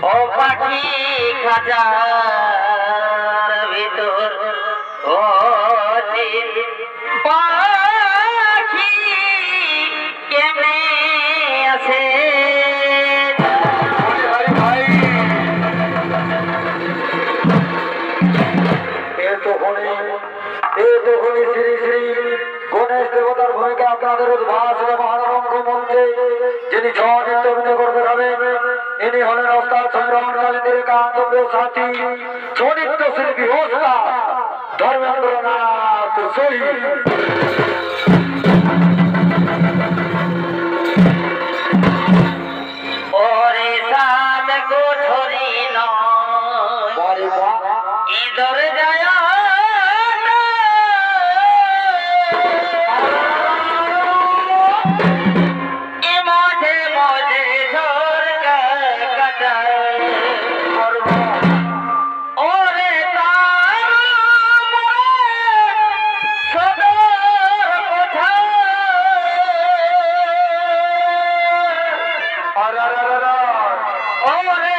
ও পাখি খাঁচার ভিতর ও দিন পাখি কেমনে আছে শ্রী শ্রী গণেশ দেবতার ভূমিকা আপনাদের উদ্ভাস মহানরঙ্গ মঞ্চে যিনি সহযোগিতা অভিনয় করতে হবে ইনি হলেন ওস্তাদ চন্দ্রমণকালীন একান্ত সাথী চরিত্র শিল্পী ওস্তাদ ধর্মেন্দ্রনাথ সহি। ওরে সাত কোঠরি নয় ইদর যায় মাঝে মাঝে ঝড় কাটায় ওরে তার সদর কোঠায় ওরে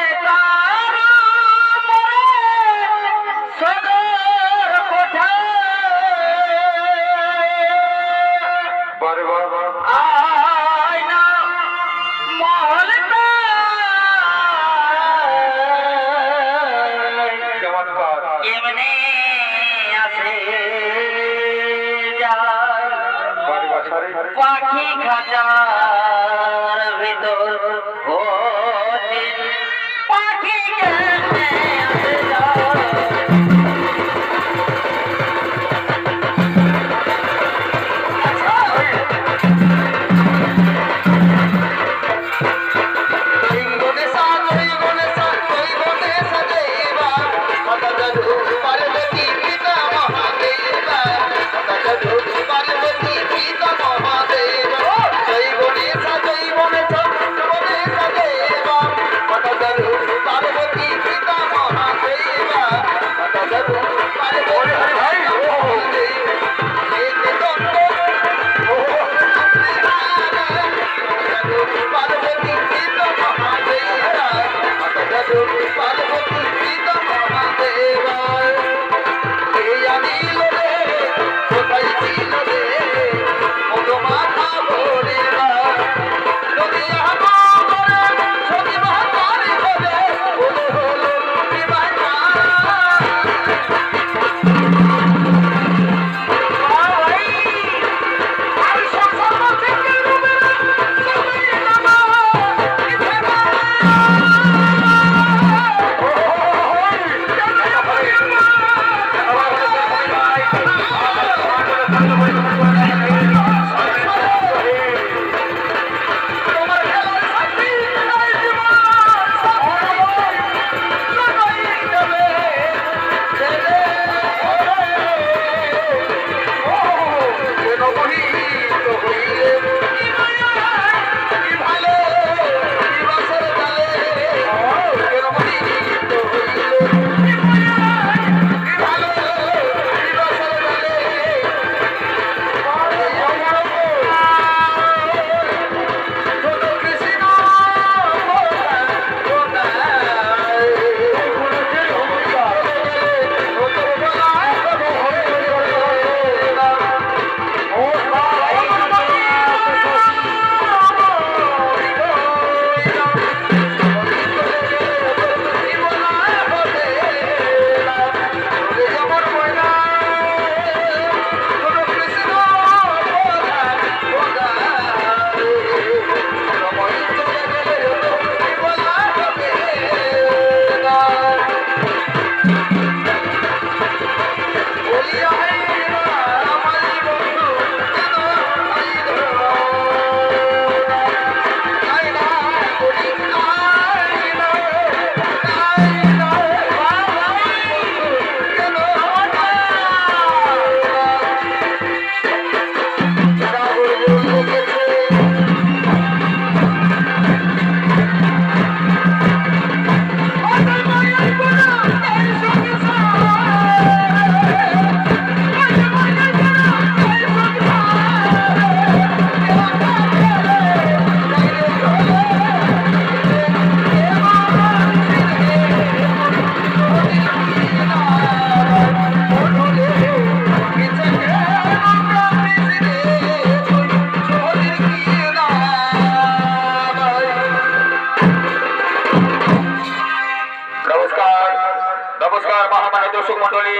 দর্শক মন্ডলী,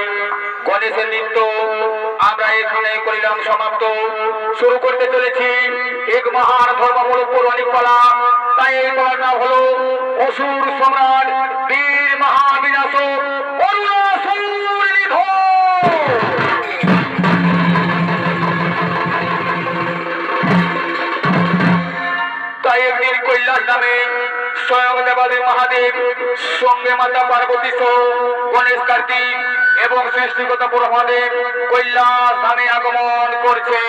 গণেশের নৃত্য আমরা এখানে করিলাম সমাপ্ত। শুরু করতে চলেছি এক মহান ধর্মমূলক পৌরাণিক পালা। তাই এই পালাটা হলো অসুর সম্রাট বীর মহাবিনাশক অরুণাসুর নিধন। তাই একদিন কৈলাস নামে স্বয়ং দেবাদেব মহাদেব সঙ্গে মাতা পার্বতী সহ গণেশ কার্তিক এবং সৃষ্টিকর্তা ব্রহ্মদেব কৈলাস ধামে আগমন করছে।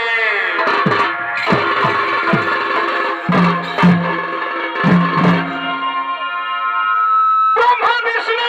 ব্রহ্মা বিষ্ণু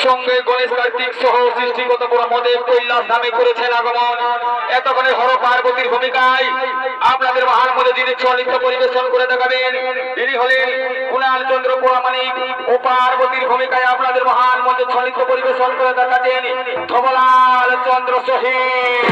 সঙ্গে গণেশ কার্তিক সহ সৃষ্টিগত ব্রহ্মদেব কৈলাস ধামে করেছেন আগমন। এতক্ষণে হর পার্বতীর ভূমিকায় আপনাদের মহান মধ্যে যিনি নৃত্য পরিবেশন করে দেখাবেন তিনি হলেন কুণাল চন্দ্র পরামানিক ও পার্বতীর ভূমিকায় আপনাদের মহান মধ্যে নৃত্য পরিবেশন করে দেখাচ্ছেন ধবলাল চন্দ্র শহীদ।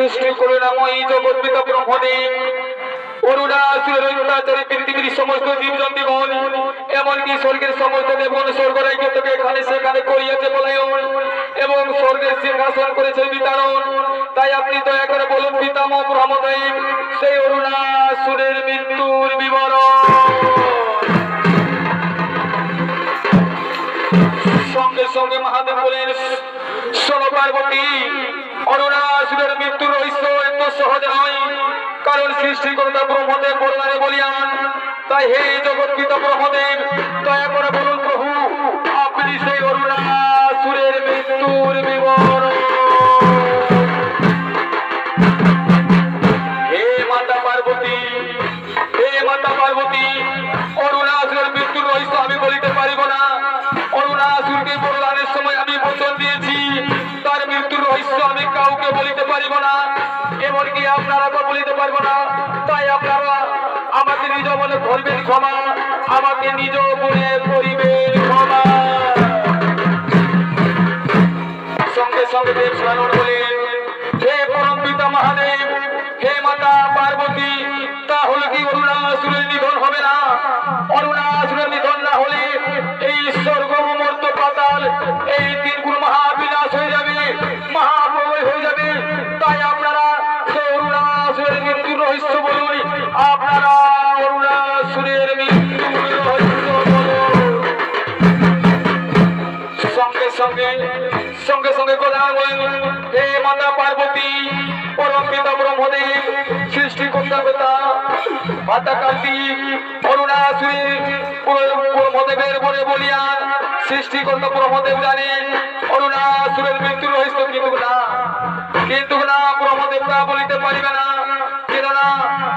সৃষ্টি করুণাময়ী জগৎ পিতা ব্রহ্মদেব অরুণাসুরের অত্যাচারে পৃথিবীর সমস্ত জীবজন্তুগণ এমনকি স্বর্গের সমস্ত দেবগণ স্বর্গরাজ্য থেকে এখানে সেখানে করিয়াছে পলায়ন এবং স্বর্গের সিংহাসন করেছে বিতারণ। তাই আপনি দয়া করে বলুন পিতামহ ব্রহ্মদেব সেই অরুণাসুরের মৃত্যুর বিবরণ। সঙ্গে সঙ্গে মহাদেব বলেন, শোনো পার্বতী, অরুণাসুরের মৃত্যুর রহস্য এত সহজ নয়, কারণ সৃষ্টিকর্তা ব্রহ্মদেব বললেন বলিয়ান। তাই হে জগৎ পিতা ব্রহ্মদেব, দয়া করে বলুন প্রভু আপনি সেই অরুণাসুরের মৃত্যুর বিবরণ। হে মাতা পার্বতী, হে মাতা পার্বতী, অরুণাসুরের মৃত্যুর রহস্য আমি বলিতে পারিব না। অরুণাসুরকে বরদানের সময় আমি বচন দিয়েছি, তার মৃত্যুর রহস্য আমি কাউকে বলিতে পারিব না, এমনকি আপনারা তো বলিতে পারবো না। তাই আপনারা আমাকে নিজ বলে ধরবেন ক্ষমা, আমাকে নিজ বলে করিবেন ক্ষমা। সঙ্গে সঙ্গে দেব স্মরণ বলেন, হে পরম পিতা মহাদেব, হে মাতা পার্বতী, তাহলে কি অরুণাসুরের নিধন হবে না? অরুণাসুরের নিধন না হলে এই স্বর্গ মর্ত পাতাল এই তিনগুণ মহাবিনাশ হয়ে যাবে, মহাপ্রলয় হয়ে যাবে। তাই আপনারা অরুণাসুরের মৃত্যুর রহস্য বলুন, আপনারা অরুণাসুরের মৃত্যুর রহস্য বলুন। সঙ্গে সঙ্গে সঙ্গে সঙ্গে কথা বলেন, হে মাতা পার্বতী, পরম পিতা ব্রহ্মদেব, সৃষ্টিকর্তা পিতা মাতা কার্তিক, অরুণাসুরের ব্রহ্মদেবের বলে বলিয়ান সৃষ্টিকর্তা ব্রহ্মদেব জানেন অরুণাসুরের মৃত্যুর রহস্য, কিন্তু না ব্রহ্মদেব তা বলিতে পারিবে না, কেননা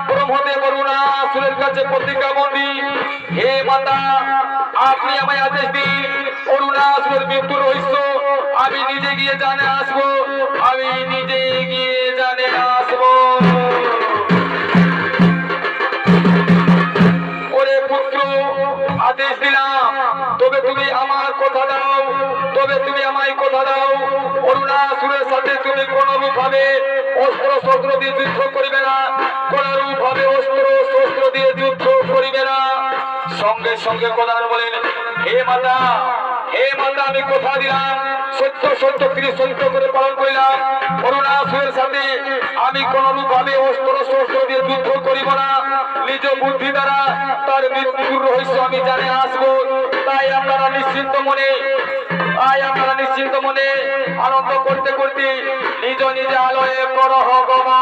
ব্রহ্মদেব অরুণাসুরের কাছে প্রতিজ্ঞাবন্দী। হে মাতা, আপনি আমায় আদেশ দিন, অরুণাসুরের মৃত্যুর রহস্য আমি নিজে গিয়ে জানে আসবো, আমি নিজে গিয়ে জানে আসবো। ওরে পুত্র, আদেশ দিলাম, তবে তুমি আমার কথা দাও, তবে তুমি আমায় কথা দাও, অরুণাসুরের সাথে তুমি কোন রূপভাবে অস্ত্র শস্ত্র দিয়ে যুদ্ধ করিবে না, কোন রূপভাবে অস্ত্র শস্ত্র দিয়ে যুদ্ধ করিবে না। সঙ্গে সঙ্গে প্রধান বলেন, হে মাতা, হে মাতা, আমি কথা দিলাম, সত্য সত্য সত্য করে পালন করিলাম, অরুণাসুরের সাথে আমি কোন রূপভাবে অস্ত্র শস্ত্র দিয়ে যুদ্ধ করিব না, নিজ বুদ্ধি দ্বারা তার মৃত্যুর রহস্য আমি জানে আসবো। তাই আপনারা নিশ্চিন্ত মনে আনন্দ করতে করতে নিজ নিজ আলয়ে করহ গমন।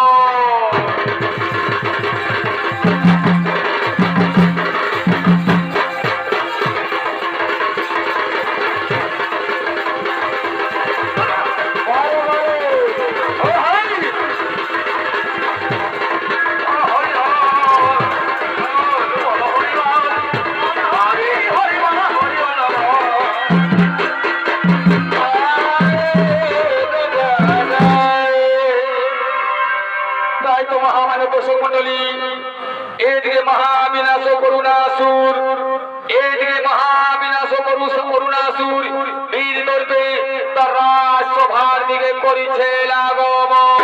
মন্ডলী, এদিকে মহাবিনাশ করুণাসুর, এদিকে মহাবিনাশ করুণাসুর বীর দর্পে তার রাজসভার দিকে করিছে আগমন।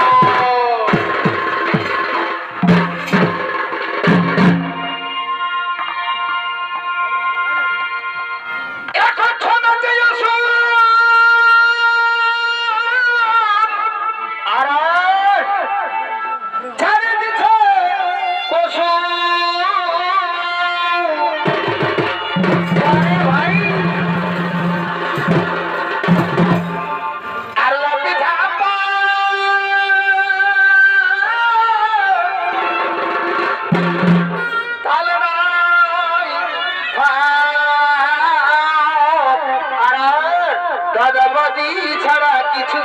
ছাড়া কিছু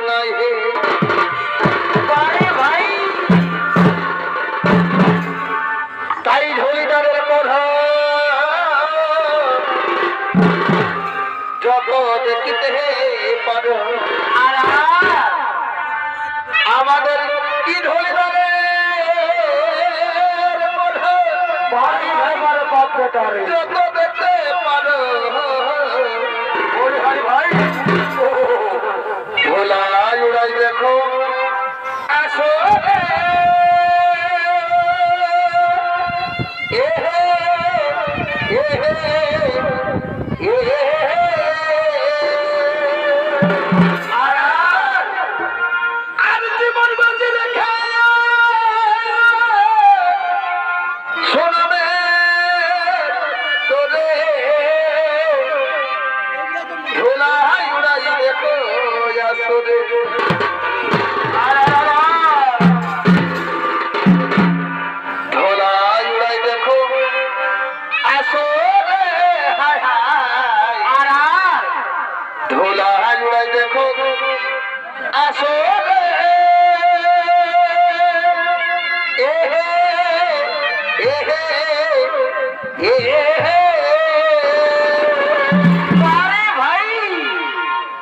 নাই হে ভাই, তাই ঢোলদারের কথা যত দেখিতে পারো, আর আমাদের কি ঢোলদারের কথা ভারী ভাইবার পাত্রটারে যত দেখতে পারো। ভাই ভোলা উড়াই দেখো আরে ভাই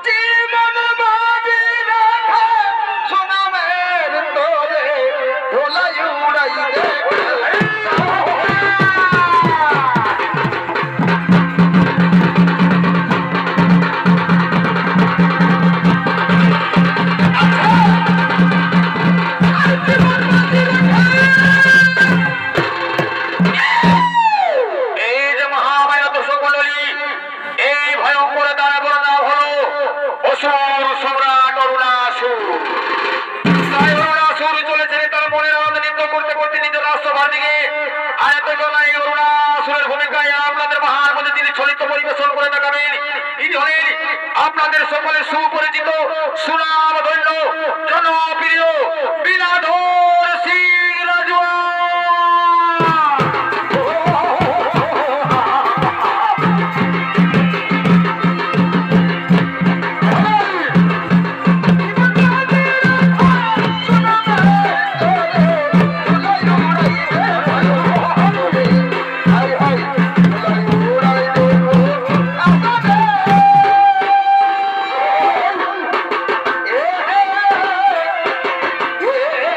জীবন বাজি রাখা সোনামের তোরে ধোলাই উড়াই দে এই যে মহামায়াত সকলই এই ভয়ঙ্কর দানবের নাম হলো অসুর সম্রাট অরুণাসুর। তাই অরুণাসুর চলেছেন তার মনের আনন্দে নৃত্য করতে করতে নিজের রাষ্ট্রভার দিকে। আর এতজন এই অরুণাসুরের ভূমিকায় আপনাদের মহান মধ্যে তিনি চলিত পরিবেশন করে দেখাবেন। ইনি হলেন আপনাদের সকলে সুপরিচিত সুনাম ধন্য জনপ্রিয় বিনাধর সিং রাজওয়া। Yeah.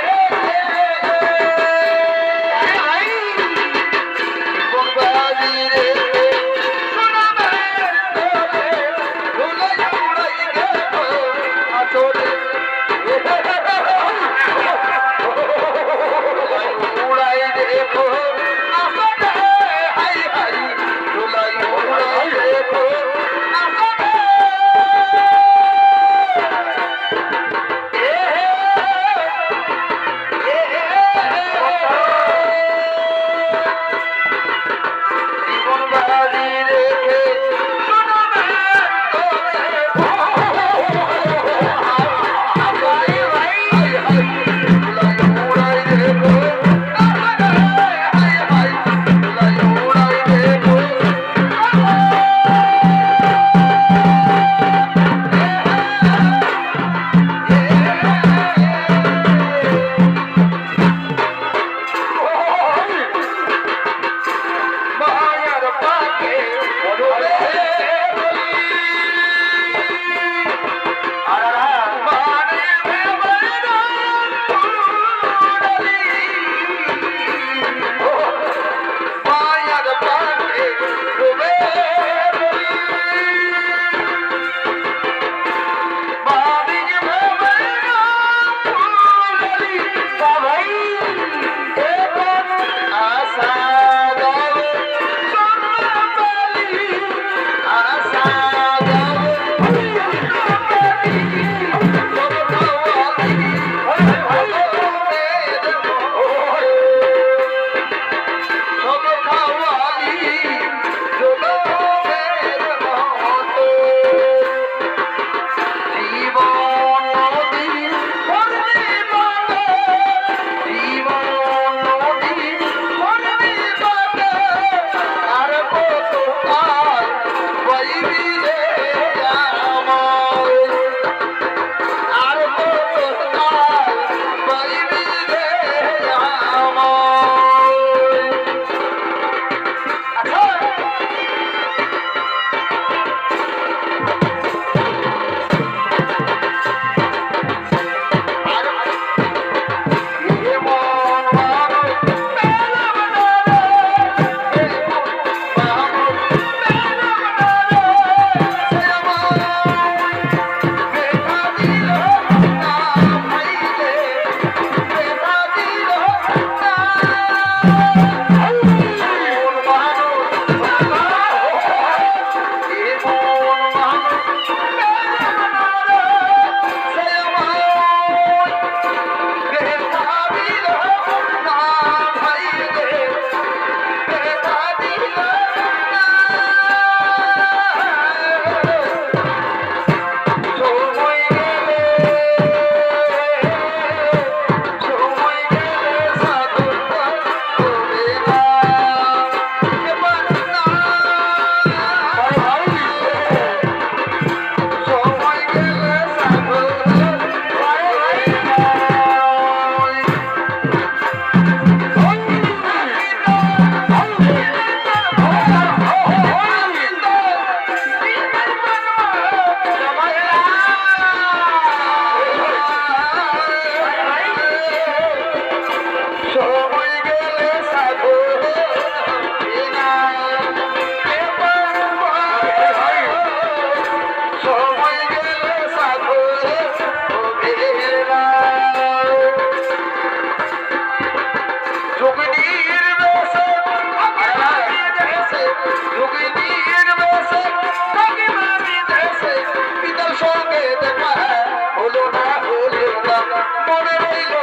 Bye.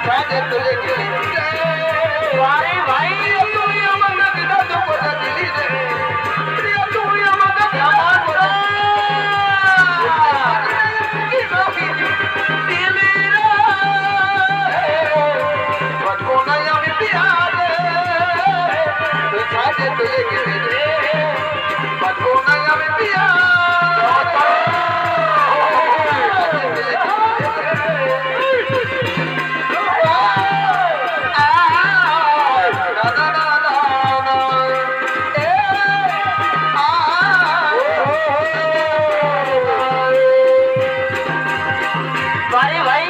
ছাদে তুলে গেলি আরে ভাই তুই আমাকে দিদা তো কথা দিলি রে তুই আমাকে কেমন তো? দিলি রে বাজবো না আমি বিহারে তুই ছাদে তুলে গেলি রে বাজবো না আমি বিহারে আরে ভাই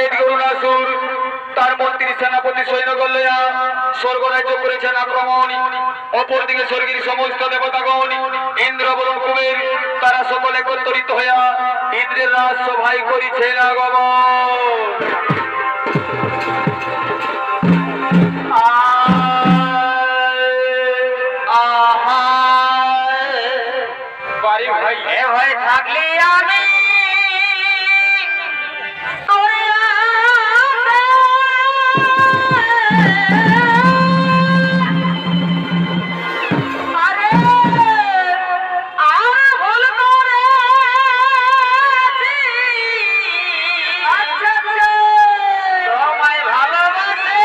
এদিকে অরুণাসুর তার মন্ত্রী সেনাপতি সৈন্যগণ লইয়া স্বর্গ রাজ্য করেছেন আক্রমণ। অপরদিকে স্বর্গের সমস্ত দেবতাগণ ইন্দ্র বরুণ কুবের তারা সকলে একত্রিত হইয়া ইন্দ্রের রাজসভায় করিছেন আগমন। বাড়ি ভাই এ ভাই থাকলি আমি তোরে আরে আর ভুল করে আচ্ছা তোমায় ভালোবাসে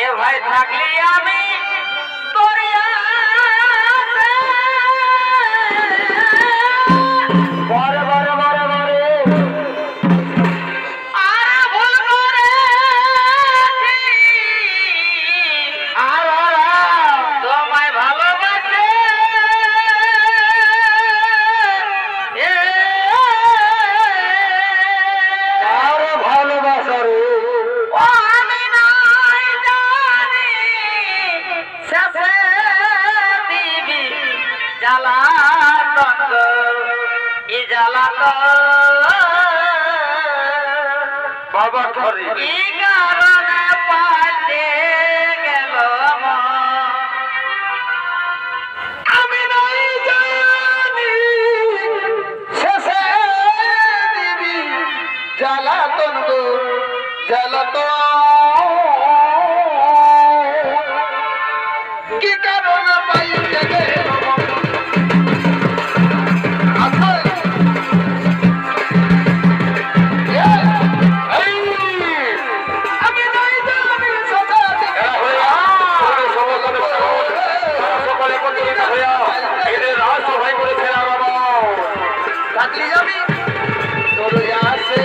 এ ভাই থাকলি আমি তোরে বারে বারে বারে বারে আর ভুল করে আর তোমায় ভালোবাসে আরে ভালোবাসা রে ও আমি নাই জানি শেষে দিবি জ্বালাতন গো, ই জ্বালাতন বাবা ধরে কি কারণে পাল্টে গেল মন? আমি নাই জানি শেষে দিবি জ্বালাতন গো জ্বালাতন কি কারণ পাইতে গেল আমি নাই জানি সদা সকলে একত্রিত হইয়া এদের রাজসভায় করেছেন আগমন। থাকলি আমি তোর আসে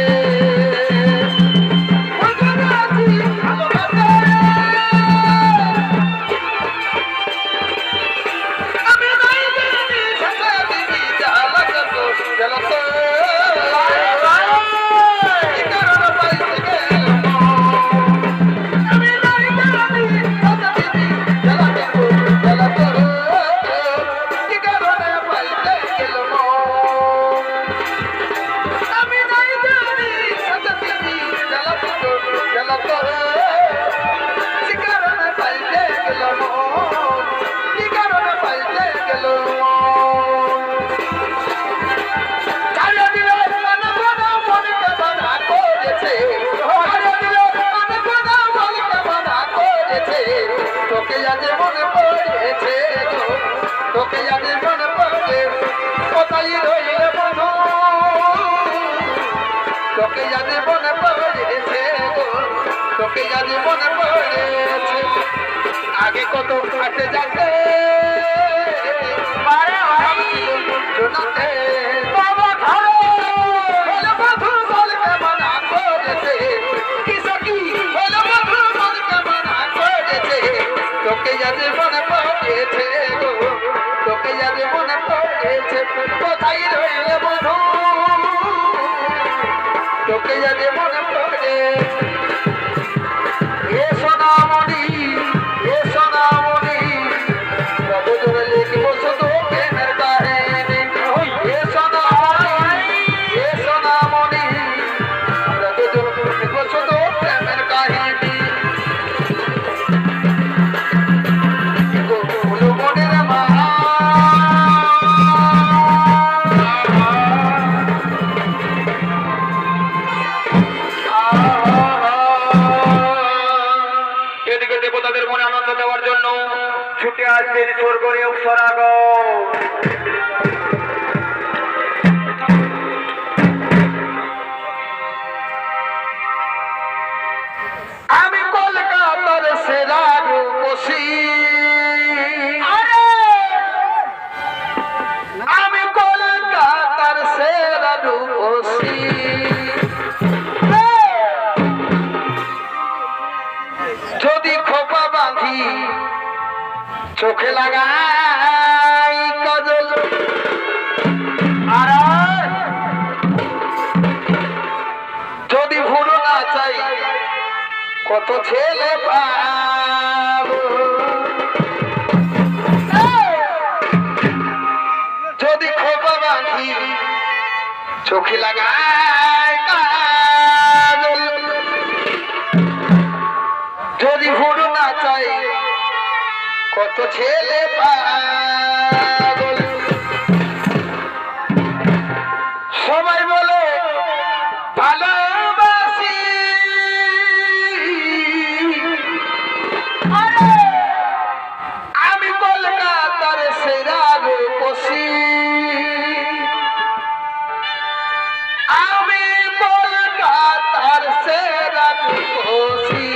আমি নাই জানি আমি নাই জানি আমি নাই জানি তোকে আজ মনে পড়েছে গো, তোকে আজ মনে পড়ে কোথায় রইলে বন্ধু, তোকে আজ মনে পড়েছে গো, তোকে আজ মনে পড়েছে আগে কত কাছে যাতে পারে ভাই শোনাতে বাবা ধরো বলে বধু বলকে মানা করেছে কি সখী বলে বধু বলকে মানা করেছে তোকে আজ মনে পড়েছে গো, তোকে আজ মনে পড়েছে কোথায় রইলে বধু, তোকে আজ মনে পড়ে এ সোনামণি এ সোনামণি কত জোরে লিখব শুধু প্রেমের কাহিনী এ সোনামণি এ সোনামণি কত জোরে লিখব শুধু প্রেমের কাহিনী বলো মনের মা এদিকে দেবতাদের মনে আনন্দ দেওয়ার জন্য ছুটে আসছেন স্বর্গরে অপ্সরাগণ। আমি কলকাতার সেরা রূপসী আমি কলকাতার সেরা রূপসী চোখে লাগাই কাজল আর যদি ভুলো না চাই কত ছেলে পাবো যদি খোপা বাঁধি চোখে লাগাই কাজল যদি ভুলো না চাই কত ছেলে পাগল সবাই বলে ভালোবাসি আমি কলকাতার সেরা রূপসী আমি কলকাতার সেরা রূপসী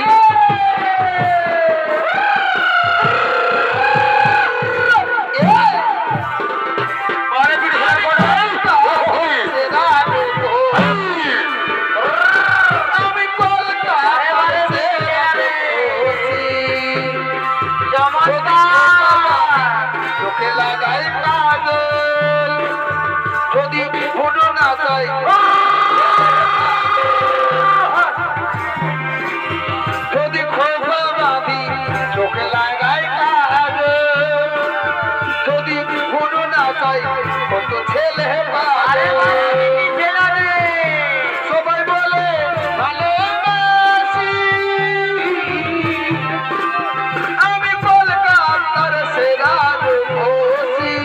যদি ভুলো না চাই যদি খোপা বাঁধি চোখে লাগাই কাজ যদি ভুলো না চাই কত ছেলে সবাই বলে ভালোবাসি আমি কলকাতার সেরা রূপসী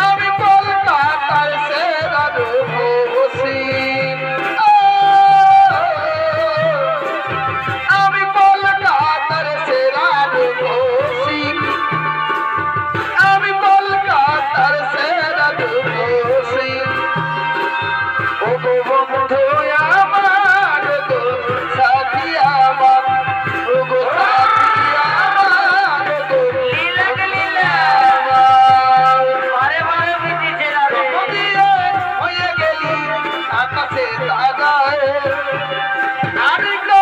আমি কলকাতার সেরা রূপসী আমি কলকাতার সেরা রূপসী আমি কলকাতার সেরা রূপসী ও গো বন্ধু আমার গো সাথী আমার ও গো সাথী আমার গো লীলা লীলা বারে বারে বিচিছে না রে নদীয়ে হয়ে গেলি আকাশে তাগায় আমি তো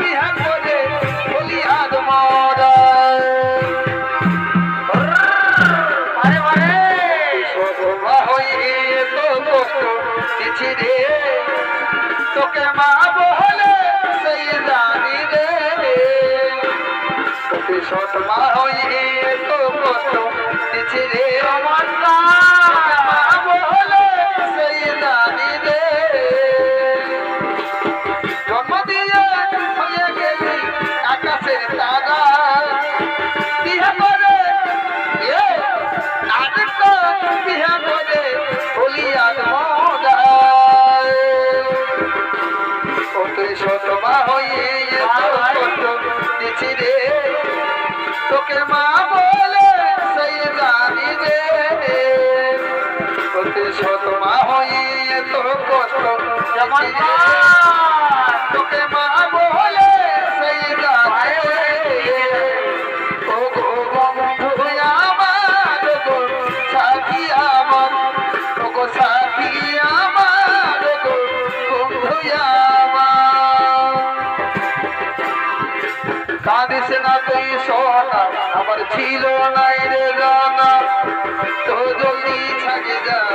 বিহা করে বলি আদ মরায় বারে বারে সদমা হয়ে তো কষ্ট দিছি রে তোকে মা বলে সেই জানি রে তোকে সদমা হয়ে তো কষ্ট দিছি রে আমার মা বলে সেই জানি রে জন্ম দিয়ে হয়ে গেলি আকাশের তারা বিহা করে বিহা করে বলি আদ মরায় ওকে সতমা হয়ে দিছি রে তোকে মা বলে সেই জানি রে ওকে সতমা হয়ে তো কষ্ট যেমন তোকে মা বলে সেই জানি রে ও গো বন্ধু আমার গো সাথী আমার ও গো সাথী আমার গো বন্ধু আমার কাঁদিস না তুই সোনা আমার ছিল নাই রে গানা তো জলদি ছাড়িয়ে যাব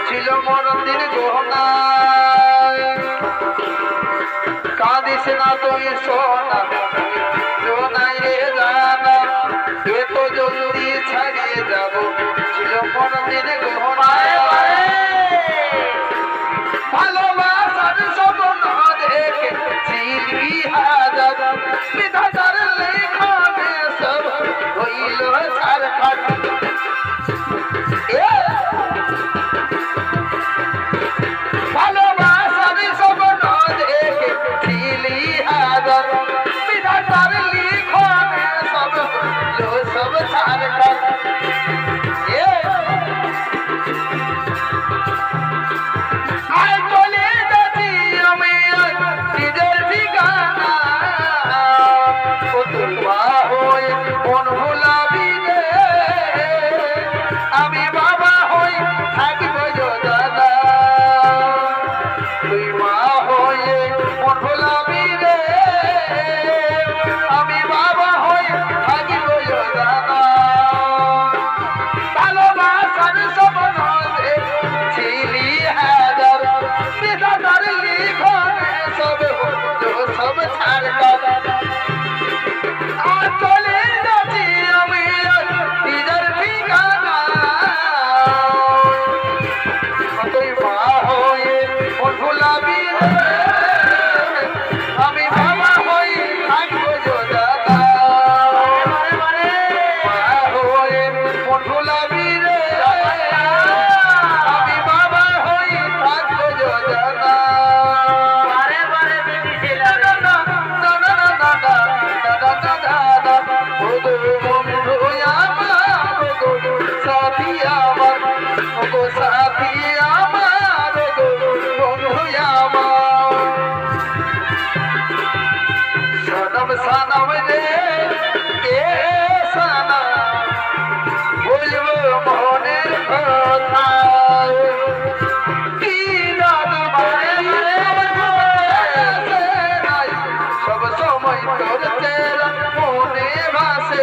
ছিল মরদিন গহনা কাঁদিস না তুই সোনা ছিল নাই রে গানা এত জলদি ছাড়িয়ে যাব ছিল মরদিন গহনা ভালোবাসার স্বপ্ন দেখে ছিলি হাজার বিধাতার লেখানে সব হইল ছাড়খাড় ভালোবাসার স্বপ্ন দেখে ছিলি হাজার বিধাতার লেখানে সব হইল সব ছাড়খাড় কান সব নদে ছিলি হাজার বিধাতার লিখনে সব হলো সব ছাড়কার আর চলে যাচ্ছি আমি নিজের ঠিকানা তুই মা হয়ে মন ভুলাবি আমি বাবা হই থাকবো যোদাতা মা হয়ে মন ভুলাবি রে আমি বাবা হই থাকবো যোদাতা সনম রে এ সনম বলবো মনের কথা কি রাত সব সময় তোর তেরা মনে ভাসে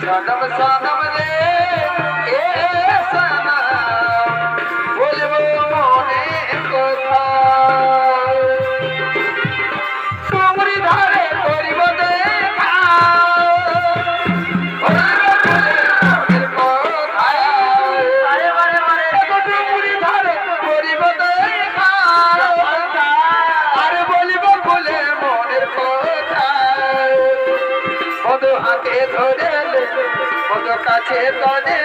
সনম সনম রে এ সনম বলবো মনের কথা তুমরি ধারে করিব দেখা তুমরি ধারে করিব দেখা আর বলিব বলে মনের কথা কত হাতে ধরে কত কাছে তনে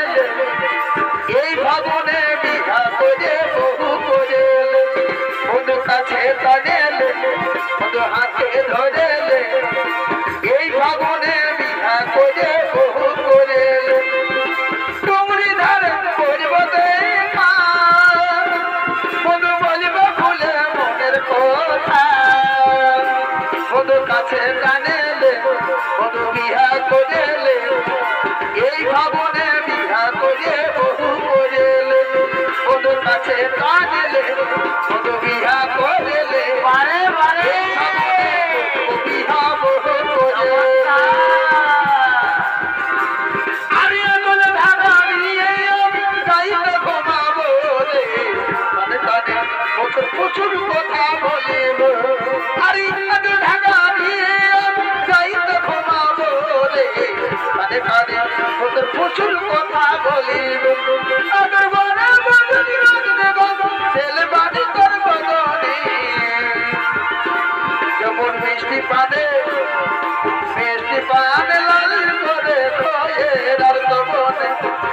এই ভবনে বিঘা করে বহু করে কত কাছে তনে কত হাতে ধরে এই ভবনে বিঘা করে বহু করে তুমরি ধারে করব দেখা কত বলিব ভুলে মনের কথা কত কাছে টানে কত বিহা করে এই ভবনে বিহা করে বহু করে কত কাছে টানে কত বিহা করে বিহা বহু করে আমি এখন ঢাকা নিয়ে যাইতে ঘুমাবো রে কানে কানে প্রচুর কথা বলিব আরে এখন ঢাকা নিয়ে যাইতে ঘুমাবো রে কানে কানে প্রচুর কথা বলিব আগর বনে বদলি দেব তেল বাড়ি করব গনি যেমন মিষ্টি পানে লাল করে খয়ে আর তবনে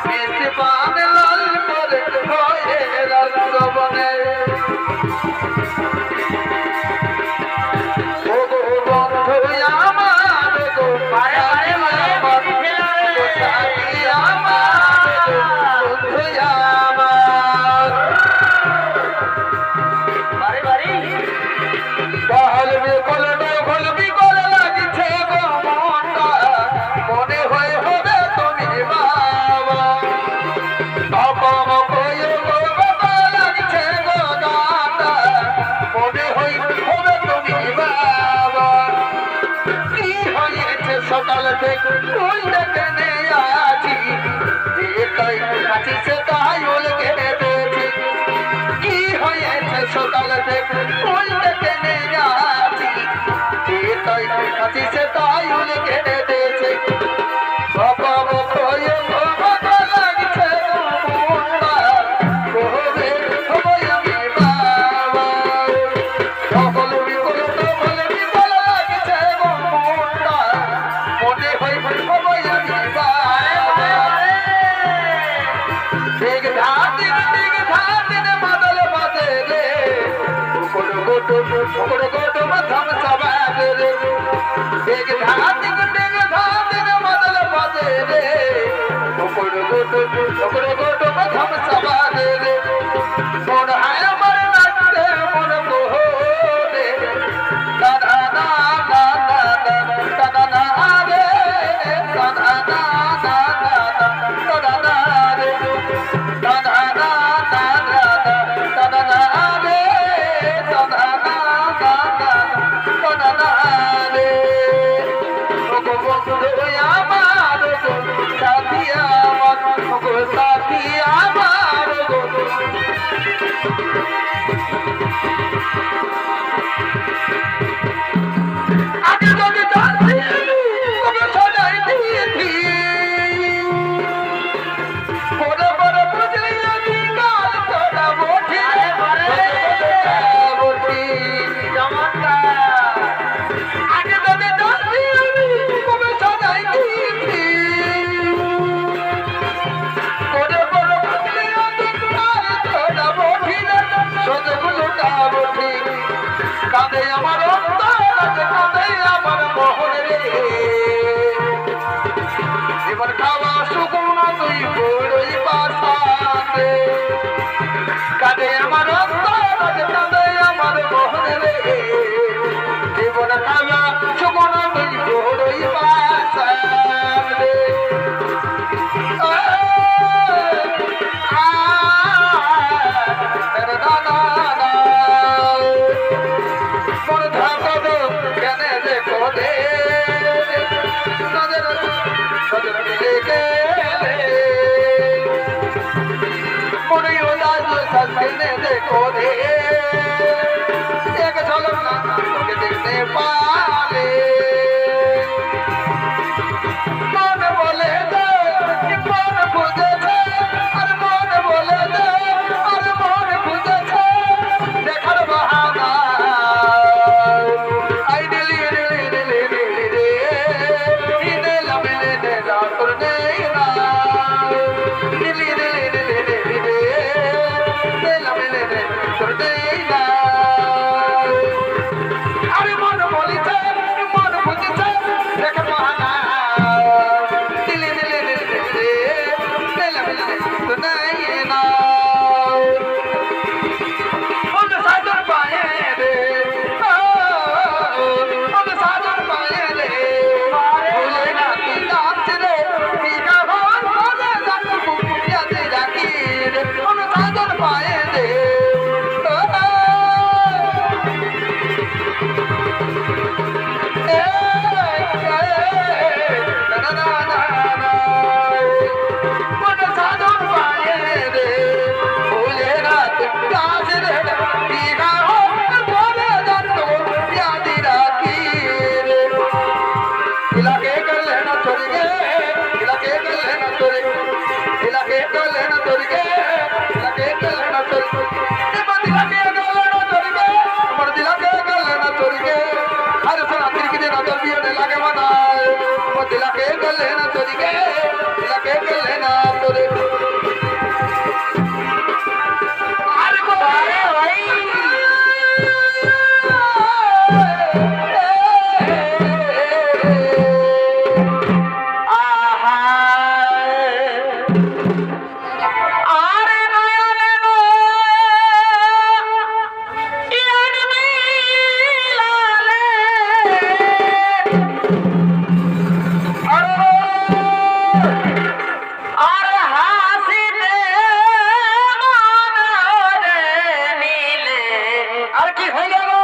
মিষ্টি পানে লাল করে খয়ে আর তবনে ও গো বন্ধু আমার গো সাথী আমার বন্ধু আমার গলবি গল লাগিছে গো মনটা মনে হয়ে হবে তুমি বাবা বাবা কয়ে গো বাবা লাগিছে গো দাদা মনে হয়ে হবে তুমি বাবা কি হয়েছে সকাল থেকে ওই দেখে নেই আছি যে তাই আছি সে তাই উলকে দেখেছি কি হয়েছে সকাল থেকে ওই দেখে নেই আছি যে তাই আছি সে তাই উলকে দেখেছি বাবা কয়ে গো বাবা লাগছে মনটা কবে হবে আমি বাবা সকলবি বল লাগছে গো মনটা মনে হয় হবে আমি বাবা দিগ ধাদিন মাদল বাজে রে গোটো মাথাম সবাবে রে দিগ ধাদিন মাদল বাজে রে গোটো মাথাম সবাবে রে মন হায় আমার লাগতে মন মোহরে দাদা না না না দাদা না রে দাদা না না দাদা না রে দাদা না না দাদা না রে দাদা না না দাদা না রে ও গো বন্ধু আমার সাথী আমার খাওয়া সুমনা তুই বড়ই পাশান রে মন ধাকাব কেন দেখো দে নজর নজর মিলে গেলে মনে উদাস সজনে দেখো দে এক ঝলক না তোকে দেখতে পালে মন বলে দে মন বুঝেছে আর মন বলে দে আর মন বুঝেছে দেখার বাহানা আই দিলি দিলি দিলি দিলি রে ইনে লামেলে নে রাতর নেই না দিলি দিলি দিলি দিলি রে নে লামেলে নে তোর নেই না আরে মন বলিছে মন বুঝেছে দেখার বাহানা দিলি দিলি দিলি দিলি রে নে লামেলে নে তোর নেই না on the side of my head, on the side of my head, bhule na ki naach re, pika bhavan bhole dak pupiya de rakir, on the side of my head, na na na na, on the side of my head, bhule na ki naach re, pika bhavan bhole dak pupiya de rakir. इलाके कर लेना चोरी के इलाके कर लेना चोरी इलाके कर लेना चोरी के इलाके कर लेना चोरी ये मत इलाके कर लेना चोरी के मत इलाके कर लेना चोरी के अरे सुना तेरी की देना चल भी है लागे मना मत इलाके कर लेना चोरी के इलाके कर लेना चोरी अरे को अरे भाई আরে নয়নে ইয়ার মিলালে আরে হাসিতে মনে নিলে আর কি হইল গো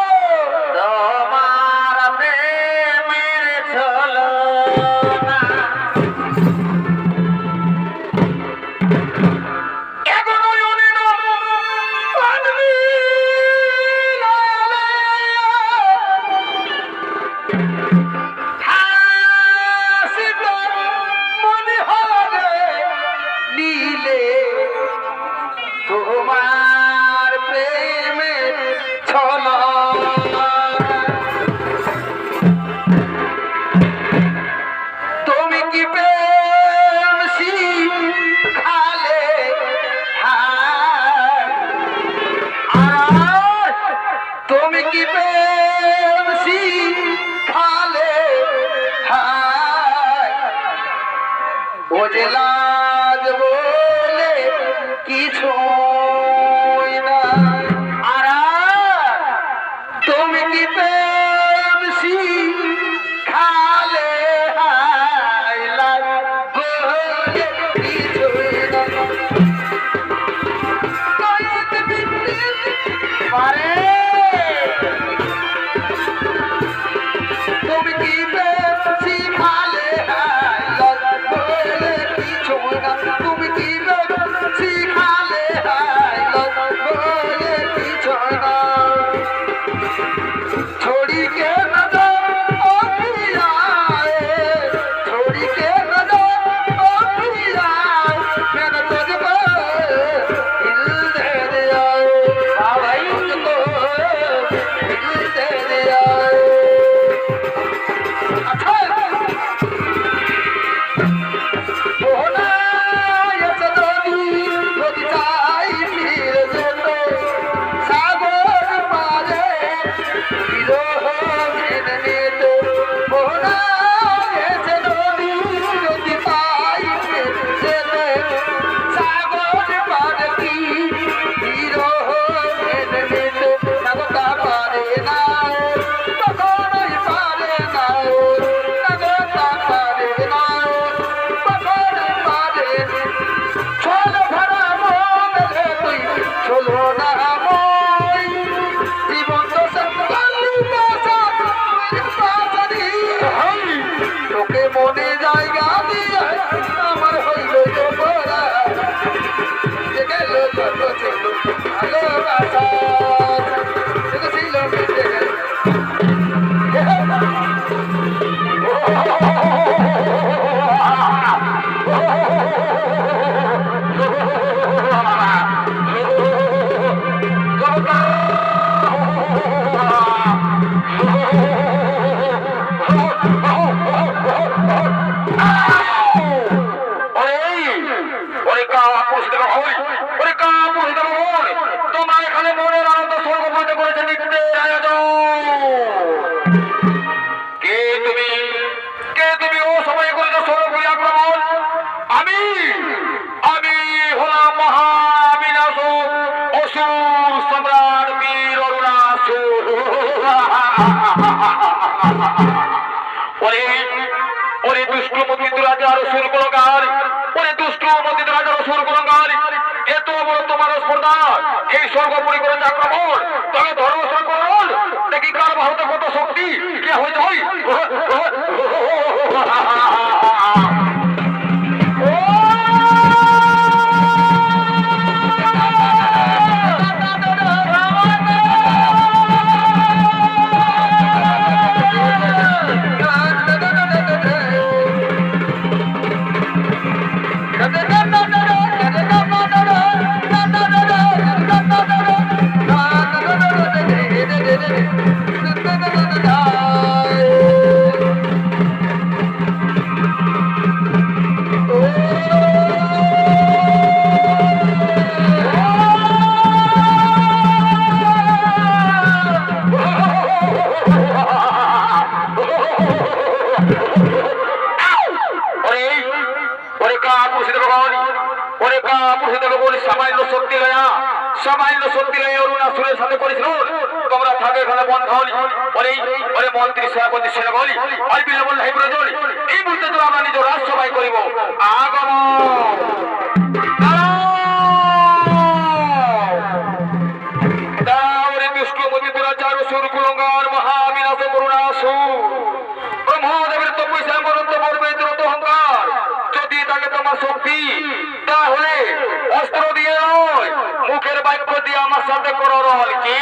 তোমার প্রেমের ছলনা এগো নয়নে প্রাণ মিলালে হাসিতে মনে হলে নীলে তোমার প্রেমে ছলনা তুমি কি প্রেম শিখালে আর তুমি কি প্রেম শিখালে ও যে লাজ বলে কাপুরুষ দেব হই, ওরে কাপুরুষ দেব হই, তোমরা এখানে মনের আনন্দ স্বর্গ বইতে করেছে নৃত্যের আয়োজন। কে তুমি ও সময় করেছো স্বর্গপুরী আক্রমণ? আমি হলাম মহাবিনাশক অসুর সম্রাট বীর অরুণাসুর। ওরে দুষ্টু মতিত রাজার অসুর কুলঙ্গার, ওরে দুষ্টু মতিত রাজার অসুর কুলঙ্গার, এত বড় তোমার স্পর্ধা এই স্বর্গপুরী করেছে আক্রমণ, তবে ধর্মস্থান করল দেখি কার ভারতে কত শক্তি কে হইতে হয়। সামান্য শক্তি লয়া অরুণাসুরের সাথে করেছিল তোমরা থাকে এখানে বন্ধন। ওরে মন্ত্রী সেনাপতি সেনাবলী আর বিলম্ব নাই প্রয়োজন, এই মুহূর্তে তো আমরা নিজ রাজসভায় করিব আগমন। দুষ্ট মতি দুরাচার সুর কুলঙ্গার মহাবিনাশ করুণাসুর ব্রহ্মদেবের তপস্যা মরত্ব পর্বে দ্রুত অহংকার, যদি তাকে তোমার শক্তি তাহলে অস্ত্র দিয়ে নয় মুখের বাক্য দিয়ে আমার সাথে করো রল। কি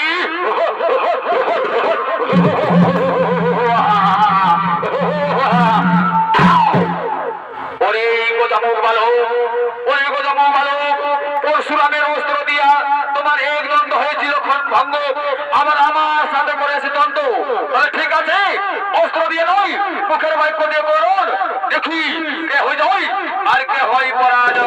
ওরে গোজামুখ বালক, ওরে গোজামুখ বালক, পরশুরামের অস্ত্র দিয়া তোমার এক দ্বন্দ্ব হয়েছিল ভঙ্গ, আমার সাথে করেছে দ্বন্দ্ব। ঠিক আছে, অস্ত্র দিয়ে নয় মুখের বাক্য দিয়ে করুন, দেখি কে হয়ে যায় আর কে হয় পরাজয়।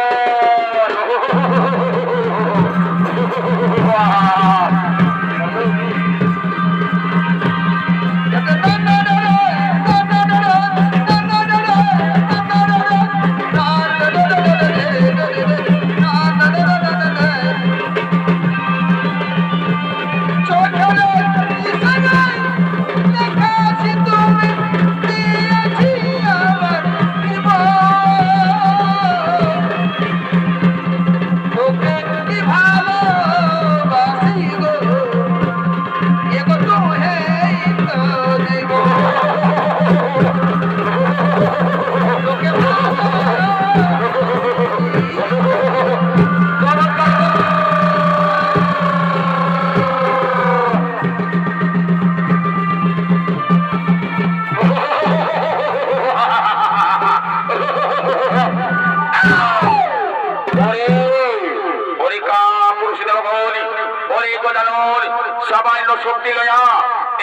সামান্য শক্তি লয়া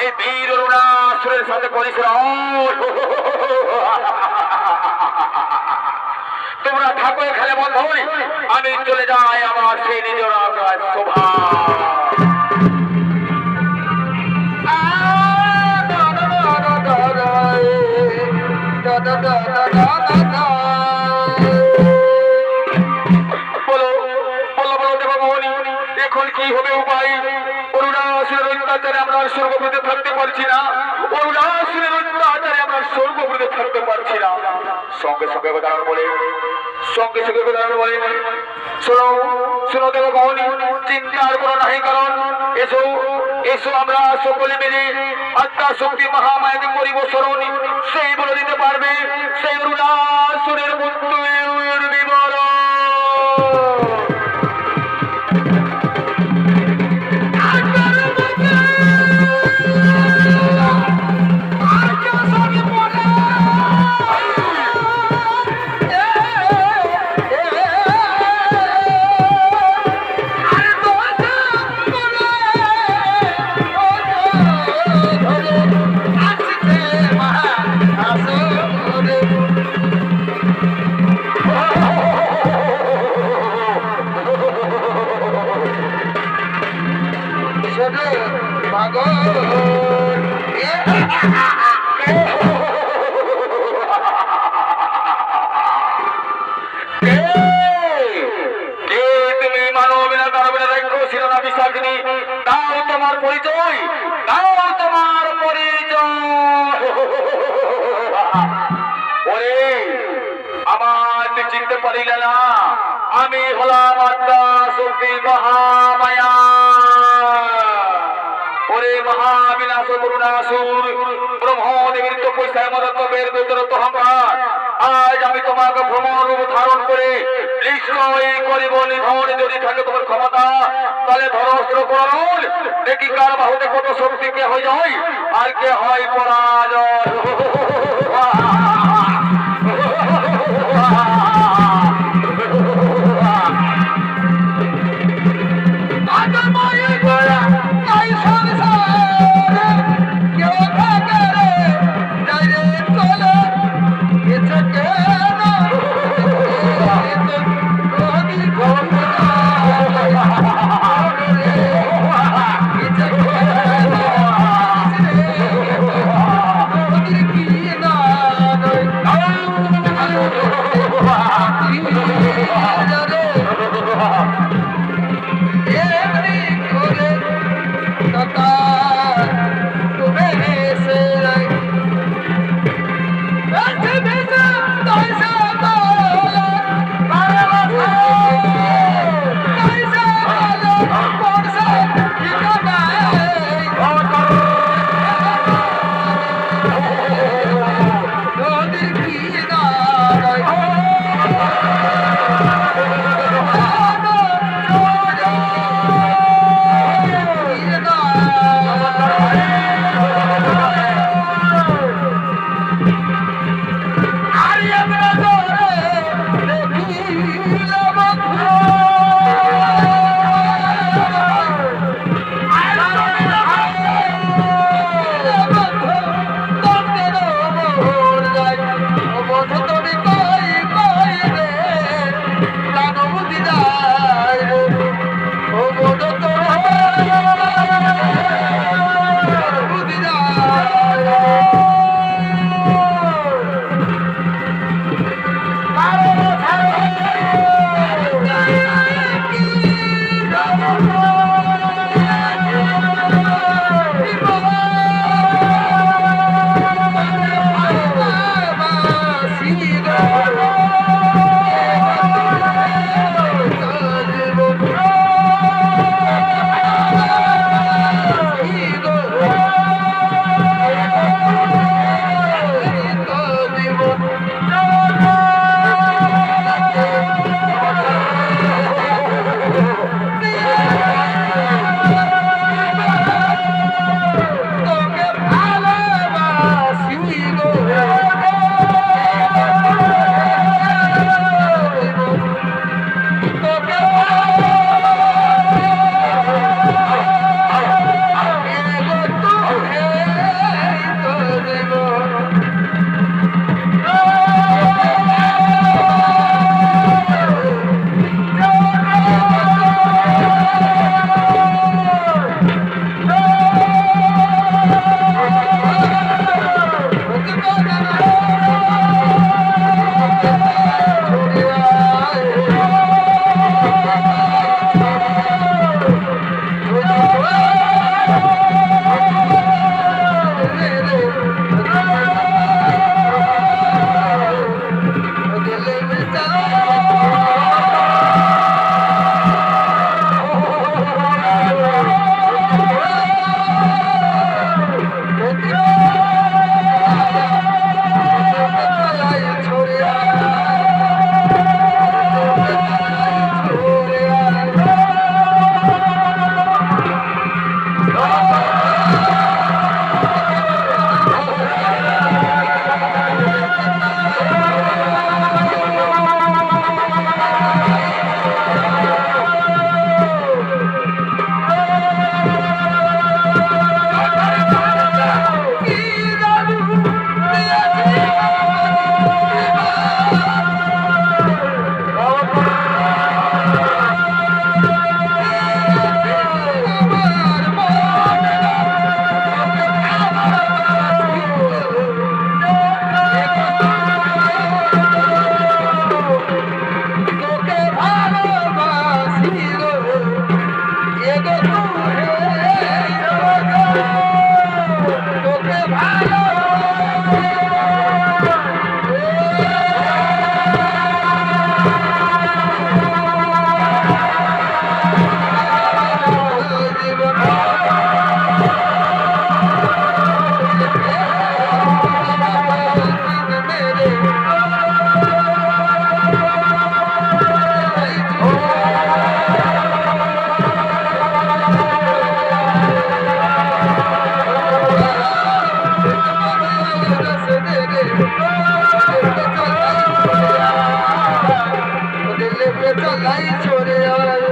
এই বীর অরুণাসুরের সাথে করিস। তোমরা থাকো এখানে বন্ধ, আমি চলে যাই আমার সেই নিজের শোভা। এখন কি হবে উপায়? অরুণাসুরের অত্যাচারে আমরা স্বর্গপুরীতে থাকতে পারছি না, অরুণাসুরের অত্যাচারে আমরা স্বর্গপুরীতে থাকতে পারছি না। সঙ্গে সঙ্গে বেদারণ বলে শোনো দেবগণ, চিন্তার কোনো নাই কারণ। এসো আমরা সকলে মিলে আত্মা শক্তি মহামায়াকে করিব স্মরণ, সেই বলে দিতে পারবে সেই অরুণাসুরের মৃত্যুর বিবরণ। ওরে পাগল তুমি মানবিনা দানবিনা রাক্ষস ছিল না বিশ্বাসিনী, তাও তোমার পরিচয়, তাও তোমার পরিচয়। ওরে আমার তুই চিনতে পারিলে না, আমি হলাম আত্মা শক্তি মহামায়া। ওরে মহাবিনাশ করুণাসুর ব্রহ্মদেবীর তো পয়সায় মদত্বের বিতরত হবার, আজ আমি তোমাকে ভ্রমণ রূপ ধারণ করে নিশ্চয় করিব নিধন। যদি থাকে তোমার ক্ষমতা তাহলে ধরস্ত্র করণ, দেখি কার বাহুতে কত শক্তি কে হয়ে যায় আর কে হয় পরাজয়। তাই চলে আয়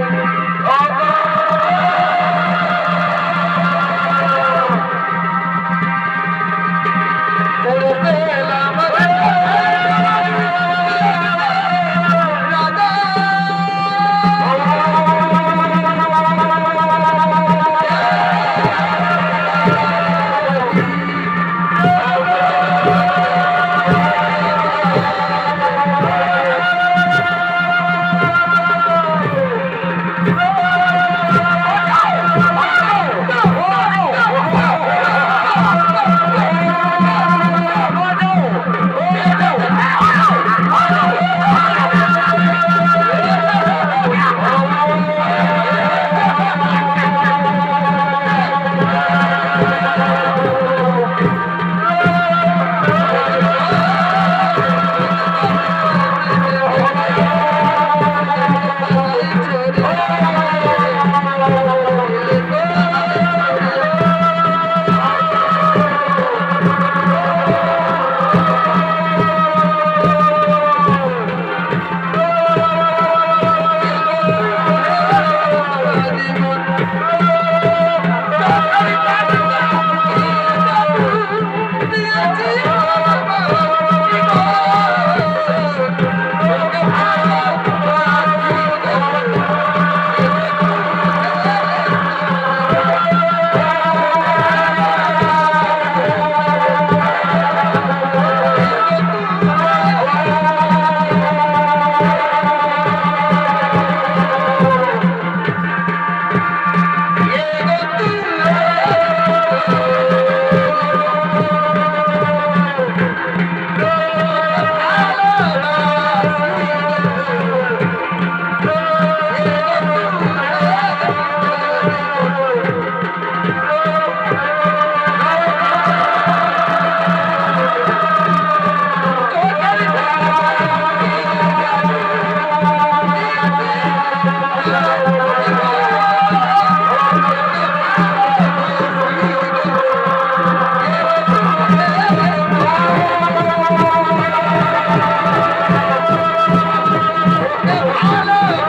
ভালো